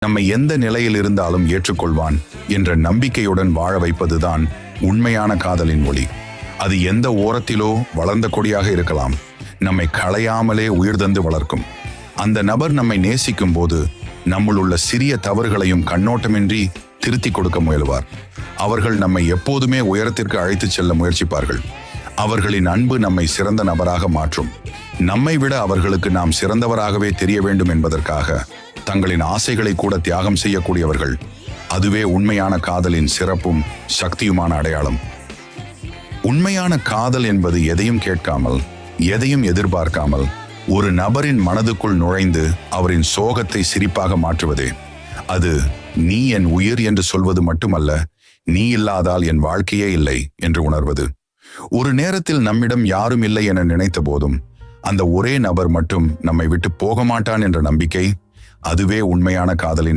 நம்மை எந்த நிலையில் இருந்தாலும் ஏற்றுக்கொள்வான் என்ற நம்பிக்கையுடன் வாழ வைப்பதுதான் உண்மையான காதலின் மொழி. அது எந்த ஓரத்திலோ வளர்ந்த கொடியாக இருக்கலாம், நம்மை களையாமலே உயிர் தந்து வளர்க்கும். அந்த நபர் நம்மை நேசிக்கும் போது நம்முள் உள்ள சிறிய தவறுகளையும் கண்ணோட்டமின்றி திருத்தி கொடுக்க முயல்வார். அவர்கள் நம்மை எப்போதுமே உயரத்திற்கு அழைத்துச் செல்ல முயற்சிப்பார்கள். அவர்களின் அன்பு நம்மை சிறந்த நபராக மாற்றும். நம்மை விட அவர்களுக்கு நாம் சிறந்தவராகவே தெரிய வேண்டும் என்பதற்காக தங்களின் ஆசைகளை கூட தியாகம் செய்யக்கூடியவர்கள். அதுவே உண்மையான காதலின் சிறப்பும் சக்தியுமான அடையாளம். உண்மையான காதல் என்பது எதையும் கேட்காமல், எதையும் எதிர்பார்க்காமல் ஒரு நபரின் மனதுக்குள் நுழைந்து அவரின் சோகத்தை சிரிப்பாக மாற்றுவதே. அது நீ என் உயிர் என்று சொல்வது மட்டுமல்ல, நீ இல்லாதால் என் வாழ்க்கையே இல்லை என்று உணர்வது. ஒரு நேரத்தில் நம்மிடம் யாரும் இல்லை என நினைத்த போதும் அந்த ஒரே நபர் மட்டும் நம்மை விட்டு போக மாட்டான் என்ற நம்பிக்கை, அதுவே உண்மையான காதலின்